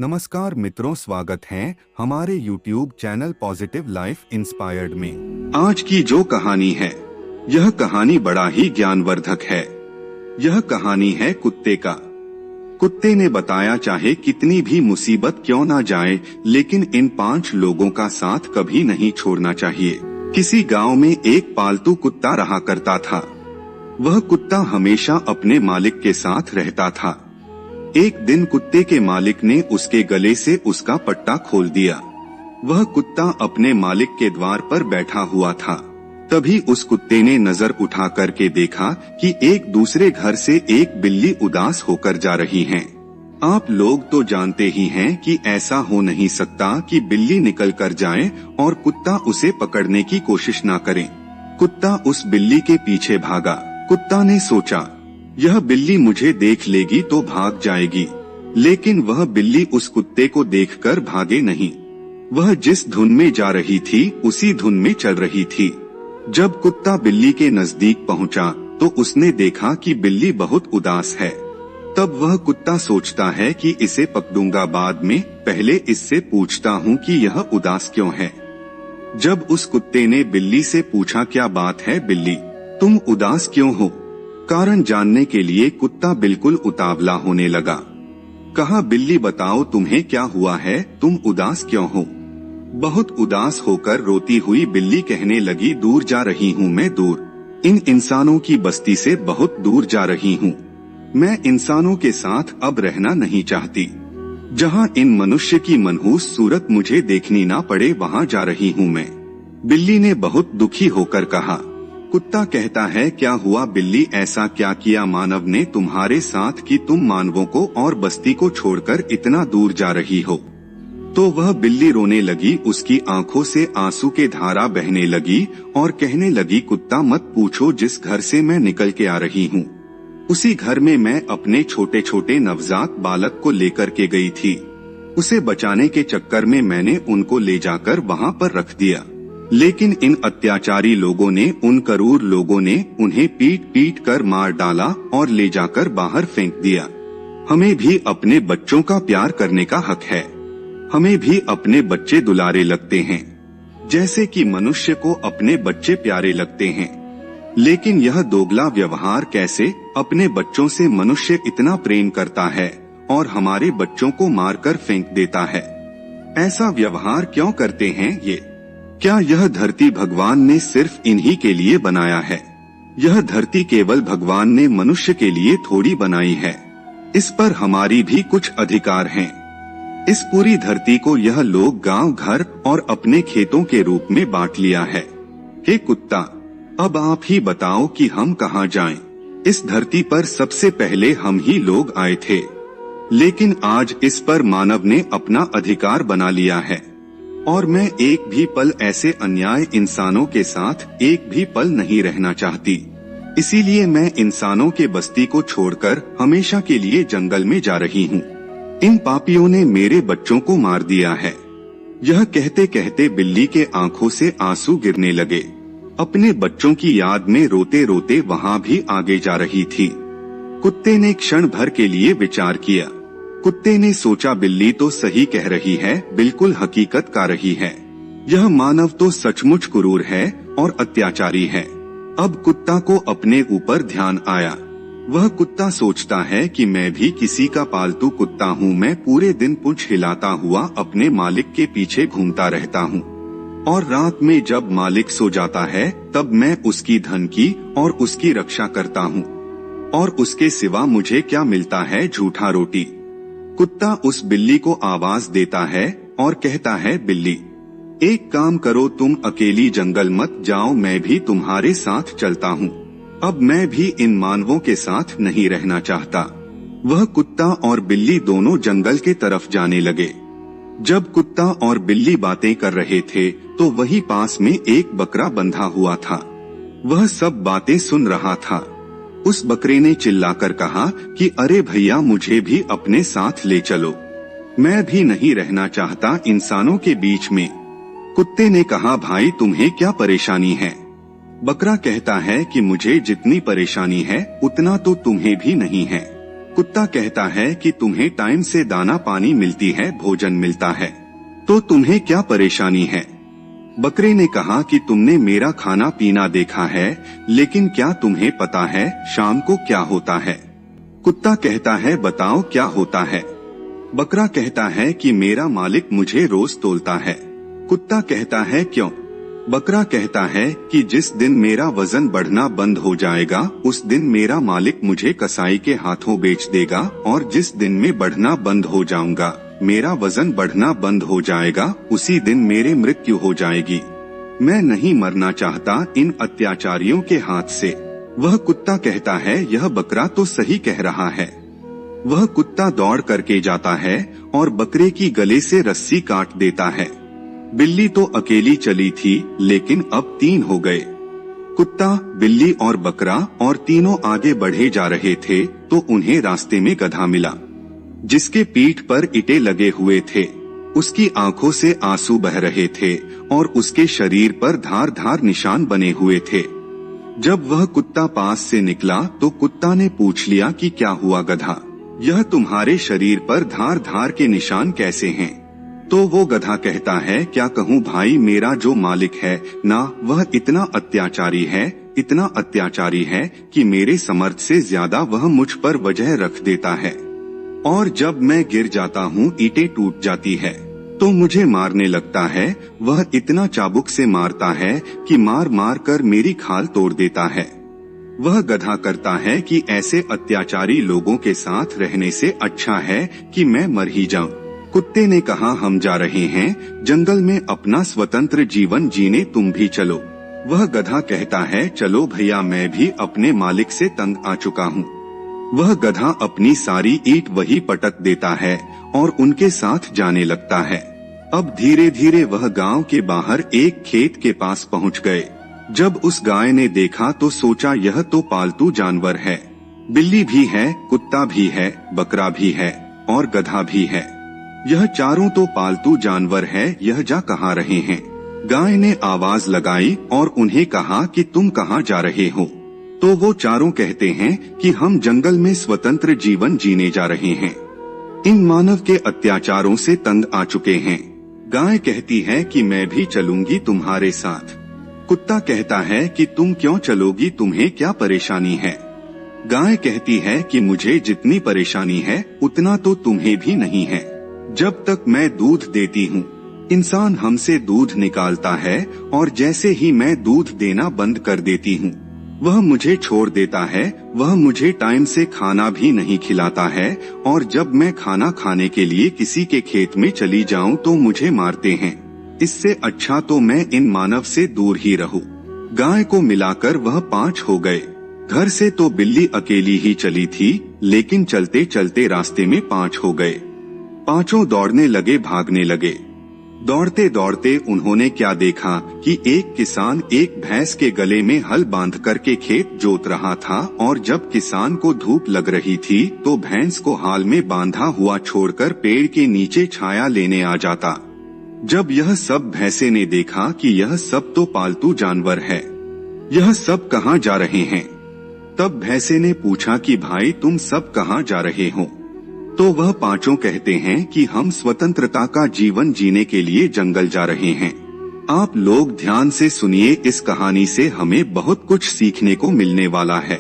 नमस्कार मित्रों, स्वागत है हमारे YouTube channel positive life inspired में। आज की जो कहानी है, यह कहानी बड़ा ही ज्ञानवर्धक है। यह कहानी है कुत्ते का। कुत्ते ने बताया, चाहे कितनी भी मुसीबत क्यों ना जाए, लेकिन इन 5 लोगों का साथ कभी नहीं छोड़ना चाहिए। किसी गांव में एक पालतू कुत्ता रहा करता था। वह कुत्ता हमेशा अपने मालिक के साथ रहता था। एक दिन कुत्ते के मालिक ने उसके गले से उसका पट्टा खोल दिया। वह कुत्ता अपने मालिक के द्वार पर बैठा हुआ था। तभी उस कुत्ते ने नजर उठा करके देखा कि एक दूसरे घर से एक बिल्ली उदास होकर जा रही है। आप लोग तो जानते ही हैं कि ऐसा हो नहीं सकता कि बिल्ली निकल कर जाए और कुत्ता उसे पकड़ने की कोशिश ना करे। कुत्ता उस बिल्ली के पीछे भागा। कुत्ता ने सोचा, यह बिल्ली मुझे देख लेगी तो भाग जाएगी, लेकिन वह बिल्ली उस कुत्ते को देखकर भागे नहीं। वह जिस धुन में जा रही थी उसी धुन में चल रही थी। जब कुत्ता बिल्ली के नजदीक पहुंचा तो उसने देखा कि बिल्ली बहुत उदास है। तब वह कुत्ता सोचता है कि इसे पकड़ूंगा बाद में, पहले इससे पूछता हूँ कि यह उदास क्यों है। जब उस कुत्ते ने बिल्ली से पूछा, क्या बात है बिल्ली, तुम उदास क्यों हो? कारण जानने के लिए कुत्ता बिल्कुल उतावला होने लगा। कहा, बिल्ली बताओ तुम्हें क्या हुआ है, तुम उदास क्यों हो? बहुत उदास होकर रोती हुई बिल्ली कहने लगी, दूर जा रही हूँ मैं, दूर। इन इंसानों की बस्ती से बहुत दूर जा रही हूँ। मैं इंसानों के साथ अब रहना नहीं चाहती। जहाँ इन मनुष्य की मनहूस सूरत मुझे देखनी ना पड़े, वहाँ जा रही हूँ मैं। बिल्ली ने बहुत दुखी होकर कहा। कुत्ता कहता है, क्या हुआ बिल्ली, ऐसा क्या किया मानव ने तुम्हारे साथ कि तुम मानवों को और बस्ती को छोड़कर इतना दूर जा रही हो? तो वह बिल्ली रोने लगी। उसकी आंखों से आंसू के धारा बहने लगी और कहने लगी, कुत्ता मत पूछो, जिस घर से मैं निकल के आ रही हूँ उसी घर में मैं अपने छोटे छोटे नवजात बालक को लेकर के गई थी। उसे बचाने के चक्कर में मैंने उनको ले जाकर वहाँ पर रख दिया, लेकिन इन अत्याचारी लोगों ने, उन क्रूर लोगों ने उन्हें पीट पीट कर मार डाला और ले जाकर बाहर फेंक दिया। हमें भी अपने बच्चों का प्यार करने का हक है। हमें भी अपने बच्चे दुलारे लगते हैं, जैसे कि मनुष्य को अपने बच्चे प्यारे लगते हैं। लेकिन यह दोगला व्यवहार कैसे? अपने बच्चों से मनुष्य इतना प्रेम करता है और हमारे बच्चों को मारकर फेंक देता है। ऐसा व्यवहार क्यों करते हैं ये? क्या यह धरती भगवान ने सिर्फ इन्हीं के लिए बनाया है? यह धरती केवल भगवान ने मनुष्य के लिए थोड़ी बनाई है। इस पर हमारी भी कुछ अधिकार हैं। इस पूरी धरती को यह लोग गांव, घर और अपने खेतों के रूप में बांट लिया है। हे कुत्ता, अब आप ही बताओ कि हम कहाँ जाएं? इस धरती पर सबसे पहले हम ही लोग आए थे, लेकिन आज इस पर मानव ने अपना अधिकार बना लिया है। और मैं एक भी पल ऐसे अन्याय इंसानों के साथ एक भी पल नहीं रहना चाहती। इसीलिए मैं इंसानों के बस्ती को छोड़कर हमेशा के लिए जंगल में जा रही हूँ। इन पापियों ने मेरे बच्चों को मार दिया है। यह कहते कहते बिल्ली के आंखों से आंसू गिरने लगे। अपने बच्चों की याद में रोते रोते वहाँ भी आगे जा रही थी। कुत्ते ने क्षण भर के लिए विचार किया। कुत्ते ने सोचा, बिल्ली तो सही कह रही है, बिल्कुल हकीकत का रही है। यह मानव तो सचमुच क्रूर है और अत्याचारी है। अब कुत्ता को अपने ऊपर ध्यान आया। वह कुत्ता सोचता है कि मैं भी किसी का पालतू कुत्ता हूँ। मैं पूरे दिन पूंछ हिलाता हुआ अपने मालिक के पीछे घूमता रहता हूँ, और रात में जब मालिक सो जाता है तब मैं उसकी धन की और उसकी रक्षा करता हूँ, और उसके सिवा मुझे क्या मिलता है? झूठा रोटी। कुत्ता उस बिल्ली को आवाज देता है और कहता है, बिल्ली एक काम करो, तुम अकेली जंगल मत जाओ, मैं भी तुम्हारे साथ चलता हूँ। अब मैं भी इन मानवों के साथ नहीं रहना चाहता। वह कुत्ता और बिल्ली दोनों जंगल के तरफ जाने लगे। जब कुत्ता और बिल्ली बातें कर रहे थे तो वही पास में एक बकरा बंधा हुआ था। वह सब बातें सुन रहा था। उस बकरे ने चिल्लाकर कहा कि अरे भैया, मुझे भी अपने साथ ले चलो, मैं भी नहीं रहना चाहता इंसानों के बीच में। कुत्ते ने कहा, भाई तुम्हें क्या परेशानी है? बकरा कहता है कि मुझे जितनी परेशानी है उतना तो तुम्हें भी नहीं है। कुत्ता कहता है कि तुम्हें टाइम से दाना पानी मिलती है, भोजन मिलता है, तो तुम्हें क्या परेशानी है। बकरे ने कहा कि तुमने मेरा खाना पीना देखा है, लेकिन क्या तुम्हें पता है शाम को क्या होता है। कुत्ता कहता है बताओ क्या होता है। बकरा कहता है कि मेरा मालिक मुझे रोज तोलता है। कुत्ता कहता है क्यों। बकरा कहता है कि जिस दिन मेरा वजन बढ़ना बंद हो जाएगा उस दिन मेरा मालिक मुझे कसाई के हाथों बेच देगा, और जिस दिन में बढ़ना बंद हो जाऊंगा, मेरा वजन बढ़ना बंद हो जाएगा, उसी दिन मेरी मृत्यु हो जाएगी। मैं नहीं मरना चाहता इन अत्याचारियों के हाथ से। वह कुत्ता कहता है यह बकरा तो सही कह रहा है। वह कुत्ता दौड़ करके जाता है और बकरे की गले से रस्सी काट देता है। बिल्ली तो अकेली चली थी, लेकिन अब 3 हो गए। कुत्ता, बिल्ली और बकरा और तीनों आगे बढ़े जा रहे थे तो उन्हें रास्ते में गधा मिला, जिसके पीठ पर ईंटें लगे हुए थे। उसकी आंखों से आंसू बह रहे थे और उसके शरीर पर धार धार निशान बने हुए थे। जब वह कुत्ता पास से निकला तो कुत्ता ने पूछ लिया कि क्या हुआ गधा, यह तुम्हारे शरीर पर धार धार के निशान कैसे हैं? तो वो गधा कहता है क्या कहूँ भाई, मेरा जो मालिक है ना, वह इतना अत्याचारी है कि मेरे समर्थ से ज्यादा वह मुझ पर वजह रख देता है, और जब मैं गिर जाता हूँ ईंटें टूट जाती है तो मुझे मारने लगता है। वह इतना चाबुक से मारता है कि मार मार कर मेरी खाल तोड़ देता है। वह गधा करता है कि ऐसे अत्याचारी लोगों के साथ रहने से अच्छा है कि मैं मर ही जाऊं। कुत्ते ने कहा हम जा रहे हैं जंगल में अपना स्वतंत्र जीवन जीने, तुम भी चलो। वह गधा कहता है चलो भैया, मैं भी अपने मालिक से तंग आ चुका हूँ। वह गधा अपनी सारी ईंट वही पटक देता है और उनके साथ जाने लगता है। अब धीरे धीरे वह गांव के बाहर एक खेत के पास पहुंच गए। जब उस गाय ने देखा तो सोचा यह तो पालतू जानवर है, बिल्ली भी है, कुत्ता भी है, बकरा भी है और गधा भी है, यह चारों तो पालतू जानवर है, यह जा कहाँ रहे हैं। गाय ने आवाज लगाई और उन्हें कहा कि तुम कहाँ जा रहे हो। तो वो चारों कहते हैं कि हम जंगल में स्वतंत्र जीवन जीने जा रहे हैं, इन मानव के अत्याचारों से तंग आ चुके हैं। गाय कहती है कि मैं भी चलूंगी तुम्हारे साथ। कुत्ता कहता है कि तुम क्यों चलोगी, तुम्हें क्या परेशानी है। गाय कहती है कि मुझे जितनी परेशानी है उतना तो तुम्हें भी नहीं है। जब तक मैं दूध देती हूँ इंसान हमसे दूध निकालता है, और जैसे ही मैं दूध देना बंद कर देती हूँ वह मुझे छोड़ देता है। वह मुझे टाइम से खाना भी नहीं खिलाता है, और जब मैं खाना खाने के लिए किसी के खेत में चली जाऊं तो मुझे मारते हैं। इससे अच्छा तो मैं इन मानव से दूर ही रहूं। गाय को मिलाकर वह 5 हो गए। घर से तो बिल्ली अकेली ही चली थी, लेकिन चलते चलते रास्ते में 5 हो गए। पांचों दौड़ने लगे, भागने लगे। दौड़ते दौड़ते उन्होंने क्या देखा कि एक किसान एक भैंस के गले में हल बांध करके खेत जोत रहा था, और जब किसान को धूप लग रही थी तो भैंस को हाल में बांधा हुआ छोड़कर पेड़ के नीचे छाया लेने आ जाता। जब यह सब भैंसे ने देखा कि यह सब तो पालतू जानवर है, यह सब कहाँ जा रहे हैं, तब भैंसे ने पूछा कि भाई तुम सब कहाँ जा रहे हो। तो वह पांचों कहते हैं कि हम स्वतंत्रता का जीवन जीने के लिए जंगल जा रहे हैं। आप लोग ध्यान से सुनिए, इस कहानी से हमें बहुत कुछ सीखने को मिलने वाला है।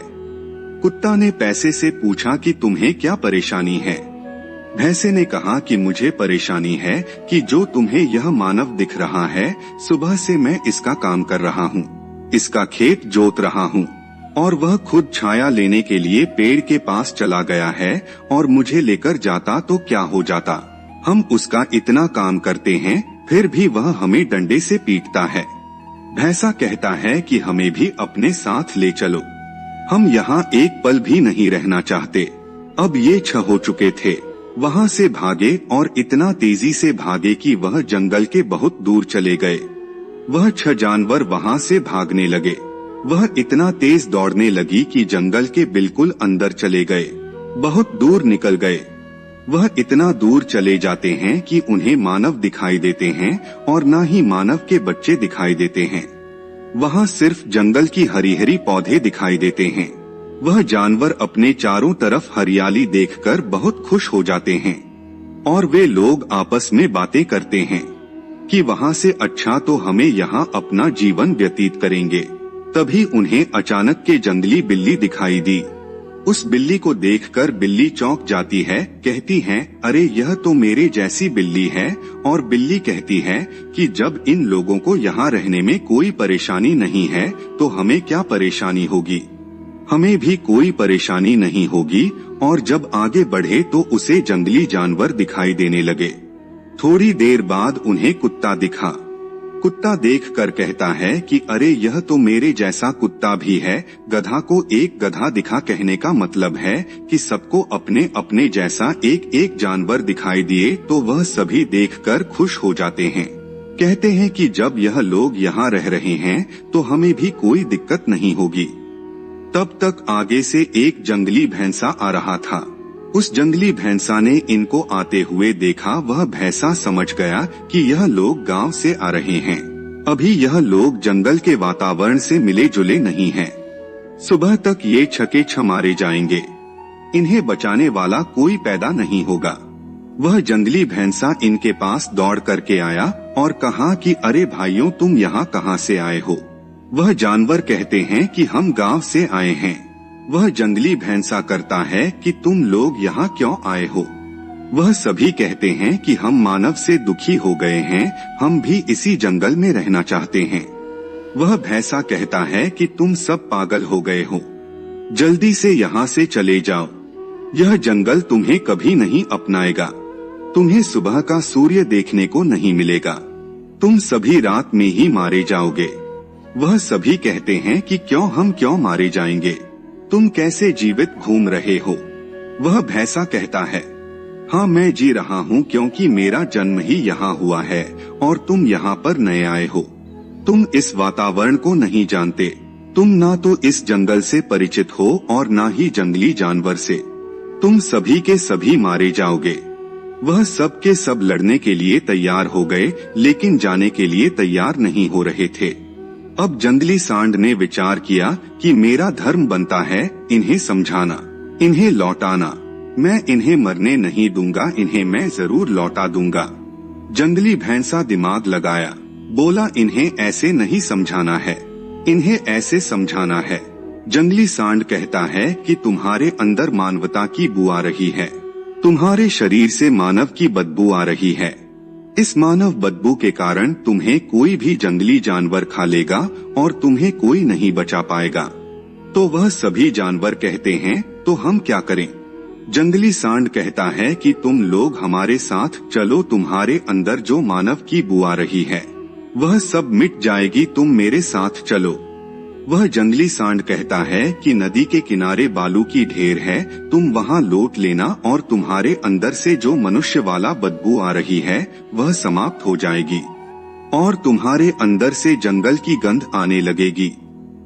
कुत्ता ने पैसे से पूछा कि तुम्हें क्या परेशानी है। भैंसे ने कहा कि मुझे परेशानी है कि जो तुम्हें यह मानव दिख रहा है, सुबह से मैं इसका काम कर रहा हूँ, इसका खेत जोत रहा हूँ, और वह खुद छाया लेने के लिए पेड़ के पास चला गया है, और मुझे लेकर जाता तो क्या हो जाता। हम उसका इतना काम करते हैं फिर भी वह हमें डंडे से पीटता है। भैंसा कहता है कि हमें भी अपने साथ ले चलो, हम यहाँ एक पल भी नहीं रहना चाहते। अब ये 6 हो चुके थे। वहाँ से भागे और इतना तेजी से भागे कि वह जंगल के बहुत दूर चले गए। वह 6 जानवर वहाँ से भागने लगे। वह इतना तेज दौड़ने लगी कि जंगल के बिल्कुल अंदर चले गए, बहुत दूर निकल गए। वह इतना दूर चले जाते हैं कि उन्हें मानव दिखाई देते हैं और न ही मानव के बच्चे दिखाई देते हैं। वहाँ सिर्फ जंगल की हरी हरी पौधे दिखाई देते हैं। वह जानवर अपने चारों तरफ हरियाली देखकर बहुत खुश हो जाते हैं और वे लोग आपस में बातें करते हैं कि वहाँ से अच्छा तो हमें यहाँ अपना जीवन व्यतीत करेंगे। तभी उन्हें अचानक के जंगली बिल्ली दिखाई दी। उस बिल्ली को देखकर बिल्ली चौंक जाती है, कहती है, अरे यह तो मेरे जैसी बिल्ली है। और बिल्ली कहती है कि जब इन लोगों को यहाँ रहने में कोई परेशानी नहीं है तो हमें क्या परेशानी होगी, हमें भी कोई परेशानी नहीं होगी। और जब आगे बढ़े तो उसे जंगली जानवर दिखाई देने लगे। थोड़ी देर बाद उन्हें कुत्ता दिखा। कुत्ता देखकर कहता है कि अरे यह तो मेरे जैसा कुत्ता भी है। गधा को एक गधा दिखा कहने का मतलब है कि सबको अपने अपने जैसा एक एक जानवर दिखाई दिए तो वह सभी देखकर खुश हो जाते हैं। कहते हैं कि जब यह लोग यहाँ रह रहे हैं तो हमें भी कोई दिक्कत नहीं होगी। तब तक आगे से एक जंगली भैंसा आ रहा था। उस जंगली भैंसा ने इनको आते हुए देखा। वह भैंसा समझ गया कि यह लोग गांव से आ रहे हैं। अभी यह लोग जंगल के वातावरण से मिले जुले नहीं हैं। सुबह तक ये छके छ मारे जाएंगे। इन्हें बचाने वाला कोई पैदा नहीं होगा। वह जंगली भैंसा इनके पास दौड़ करके आया और कहा कि अरे भाइयों, तुम यहाँ कहाँ से आए हो। वह जानवर कहते हैं कि हम गांव से आए हैं। वह जंगली भैंसा करता है कि तुम लोग यहाँ क्यों आए हो। वह सभी कहते हैं कि हम मानव से दुखी हो गए हैं, हम भी इसी जंगल में रहना चाहते हैं। वह भैंसा कहता है कि तुम सब पागल हो गए हो, जल्दी से यहाँ से चले जाओ। यह जंगल तुम्हें कभी नहीं अपनाएगा। तुम्हें सुबह का सूर्य देखने को नहीं मिलेगा। तुम सभी रात में ही मारे जाओगे। वह सभी कहते हैं कि हम क्यों मारे जाएंगे, तुम कैसे जीवित घूम रहे हो। वह भैंसा कहता है, हाँ मैं जी रहा हूँ क्योंकि मेरा जन्म ही यहाँ हुआ है और तुम यहाँ पर नए आए हो। तुम इस वातावरण को नहीं जानते। तुम ना तो इस जंगल से परिचित हो और ना ही जंगली जानवर से। तुम सभी के सभी मारे जाओगे। वह सब के सब लड़ने के लिए तैयार हो गए लेकिन जाने के लिए तैयार नहीं हो रहे थे। अब जंगली सांड ने विचार किया कि मेरा धर्म बनता है इन्हें समझाना, इन्हें लौटाना। मैं इन्हें मरने नहीं दूंगा, इन्हें मैं जरूर लौटा दूंगा। जंगली भैंसा दिमाग लगाया, बोला इन्हें ऐसे नहीं समझाना है, इन्हें ऐसे समझाना है। जंगली सांड कहता है कि तुम्हारे अंदर मानवता की बू आ रही है, तुम्हारे शरीर से मानव की बदबू आ रही है। इस मानव बदबू के कारण तुम्हें कोई भी जंगली जानवर खा लेगा और तुम्हें कोई नहीं बचा पाएगा। तो वह सभी जानवर कहते हैं तो हम क्या करें। जंगली सांड कहता है कि तुम लोग हमारे साथ चलो, तुम्हारे अंदर जो मानव की बू आ रही है वह सब मिट जाएगी, तुम मेरे साथ चलो। वह जंगली सांड कहता है कि नदी के किनारे बालू की ढेर है, तुम वहाँ लौट लेना और तुम्हारे अंदर से जो मनुष्य वाला बदबू आ रही है वह समाप्त हो जाएगी और तुम्हारे अंदर से जंगल की गंध आने लगेगी,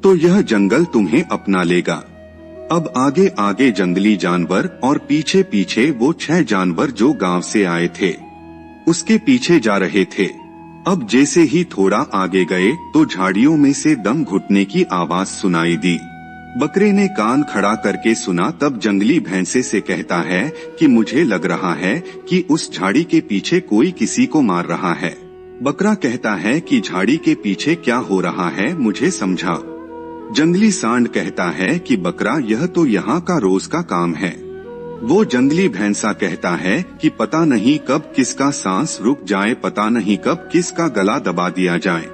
तो यह जंगल तुम्हें अपना लेगा। अब आगे आगे जंगली जानवर और पीछे पीछे वो 6 जानवर जो गांव से आए थे उसके पीछे जा रहे थे। अब जैसे ही थोड़ा आगे गए तो झाड़ियों में से दम घुटने की आवाज सुनाई दी। बकरे ने कान खड़ा करके सुना, तब जंगली भैंसे से कहता है कि मुझे लग रहा है कि उस झाड़ी के पीछे कोई किसी को मार रहा है। बकरा कहता है कि झाड़ी के पीछे क्या हो रहा है, मुझे समझा। जंगली सांड कहता है कि बकरा, यह तो यहाँ का रोज का काम है। वो जंगली भैंसा कहता है कि पता नहीं कब किसका सांस रुक जाए, पता नहीं कब किसका गला दबा दिया जाए,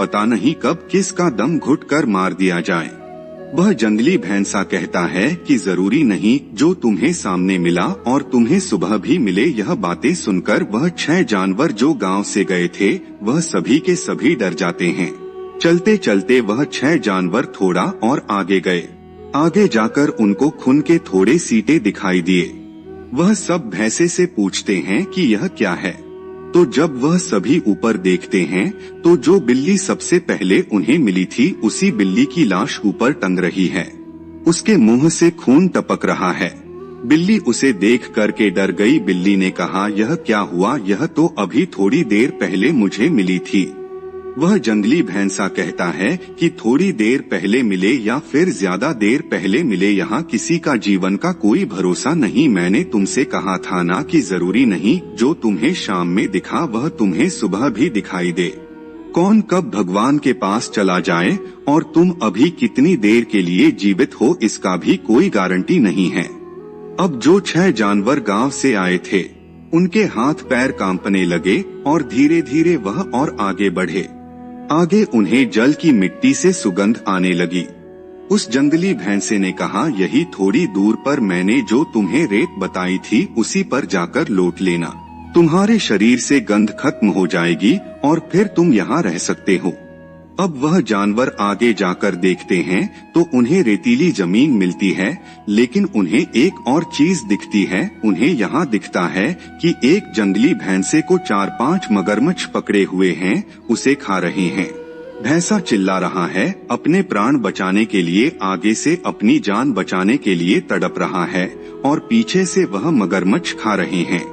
पता नहीं कब किसका दम घुटकर मार दिया जाए। वह जंगली भैंसा कहता है कि जरूरी नहीं, जो तुम्हें सामने मिला और तुम्हें सुबह भी मिले। यह बातें सुनकर वह 6 जानवर जो गांव से गए थे वह सभी के सभी डर जाते हैं। चलते चलते वह 6 जानवर थोड़ा और आगे गए। आगे जाकर उनको खून के थोड़े सीटे दिखाई दिए। वह सब भैंसे से पूछते हैं कि यह क्या है। तो जब वह सभी ऊपर देखते हैं तो जो बिल्ली सबसे पहले उन्हें मिली थी उसी बिल्ली की लाश ऊपर टंग रही है। उसके मुंह से खून टपक रहा है। बिल्ली उसे देख करके डर गई। बिल्ली ने कहा, यह क्या हुआ, यह तो अभी थोड़ी देर पहले मुझे मिली थी। वह जंगली भैंसा कहता है कि थोड़ी देर पहले मिले या फिर ज्यादा देर पहले मिले, यहाँ किसी का जीवन का कोई भरोसा नहीं। मैंने तुमसे कहा था ना कि जरूरी नहीं जो तुम्हें शाम में दिखा वह तुम्हें सुबह भी दिखाई दे। कौन कब भगवान के पास चला जाए और तुम अभी कितनी देर के लिए जीवित हो इसका भी कोई गारंटी नहीं है। अब जो 6 जानवर गांव से आए थे उनके हाथ पैर कांपने लगे और धीरे धीरे वह और आगे बढ़े। आगे उन्हें जल की मिट्टी से सुगंध आने लगी। उस जंगली भैंसे ने कहा, यही थोड़ी दूर पर मैंने जो तुम्हें रेत बताई थी उसी पर जाकर लौट लेना। तुम्हारे शरीर से गंध खत्म हो जाएगी और फिर तुम यहाँ रह सकते हो। अब वह जानवर आगे जाकर देखते हैं तो उन्हें रेतीली जमीन मिलती है, लेकिन उन्हें एक और चीज दिखती है। उन्हें यहाँ दिखता है कि एक जंगली भैंसे को 4-5 मगरमच्छ पकड़े हुए हैं, उसे खा रहे हैं। भैंसा चिल्ला रहा है, अपने प्राण बचाने के लिए आगे से अपनी जान बचाने के लिए तड़प रहा है और पीछे से वह मगरमच्छ खा रहे हैं।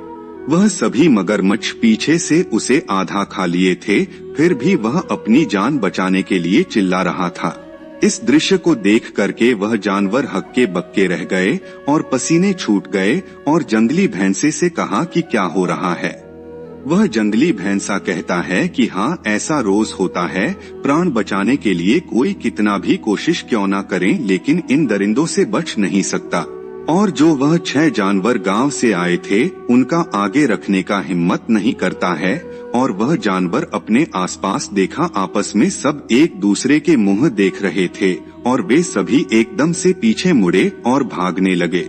वह सभी मगरमच्छ पीछे से उसे आधा खा लिए थे, फिर भी वह अपनी जान बचाने के लिए चिल्ला रहा था। इस दृश्य को देख करके वह जानवर हक्के बक्के रह गए और पसीने छूट गए और जंगली भैंसे से कहा कि क्या हो रहा है। वह जंगली भैंसा कहता है कि हाँ, ऐसा रोज होता है। प्राण बचाने के लिए कोई कितना भी कोशिश क्यों ना करे, लेकिन इन दरिंदों से बच नहीं सकता। और जो वह 6 जानवर गांव से आए थे उनका आगे रखने का हिम्मत नहीं करता है। और वह जानवर अपने आसपास देखा, आपस में सब एक दूसरे के मुंह देख रहे थे और वे सभी एकदम से पीछे मुड़े और भागने लगे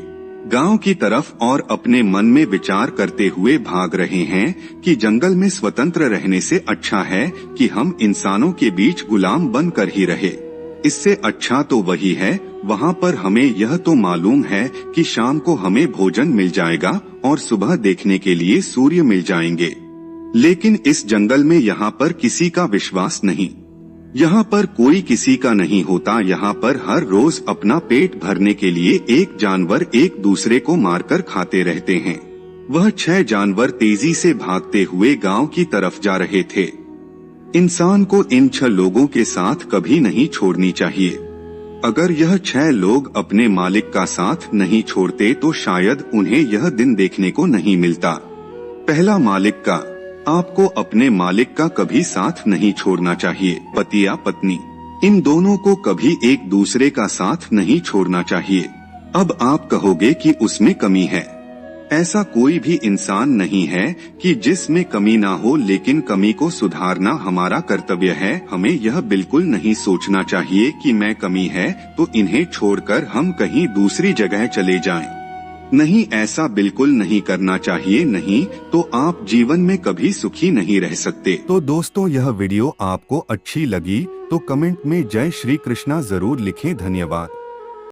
गांव की तरफ, और अपने मन में विचार करते हुए भाग रहे हैं कि जंगल में स्वतंत्र रहने से अच्छा है कि हम इंसानों के बीच गुलाम बनकर ही रहे। इससे अच्छा तो वही है। वहाँ पर हमें यह तो मालूम है कि शाम को हमें भोजन मिल जाएगा और सुबह देखने के लिए सूर्य मिल जाएंगे, लेकिन इस जंगल में यहाँ पर किसी का विश्वास नहीं। यहाँ पर कोई किसी का नहीं होता। यहाँ पर हर रोज अपना पेट भरने के लिए एक जानवर एक दूसरे को मारकर खाते रहते हैं। वह 6 जानवर तेजी से भागते हुए गांव की तरफ जा रहे थे। इंसान को इन 6 लोगों के साथ कभी नहीं छोड़नी चाहिए। अगर यह 6 लोग अपने मालिक का साथ नहीं छोड़ते तो शायद उन्हें यह दिन देखने को नहीं मिलता। पहला, मालिक का। आपको अपने मालिक का कभी साथ नहीं छोड़ना चाहिए। पति या पत्नी, इन दोनों को कभी एक दूसरे का साथ नहीं छोड़ना चाहिए। अब आप कहोगे कि उसमें कमी है। ऐसा कोई भी इंसान नहीं है कि जिसमें कमी ना हो, लेकिन कमी को सुधारना हमारा कर्तव्य है। हमें यह बिल्कुल नहीं सोचना चाहिए कि मैं कमी है तो इन्हें छोड़कर हम कहीं दूसरी जगह चले जाएं। नहीं, ऐसा बिल्कुल नहीं करना चाहिए, नहीं तो आप जीवन में कभी सुखी नहीं रह सकते। तो दोस्तों, यह वीडियो आपको अच्छी लगी तो कमेंट में जय श्री कृष्णा जरूर लिखें। धन्यवाद।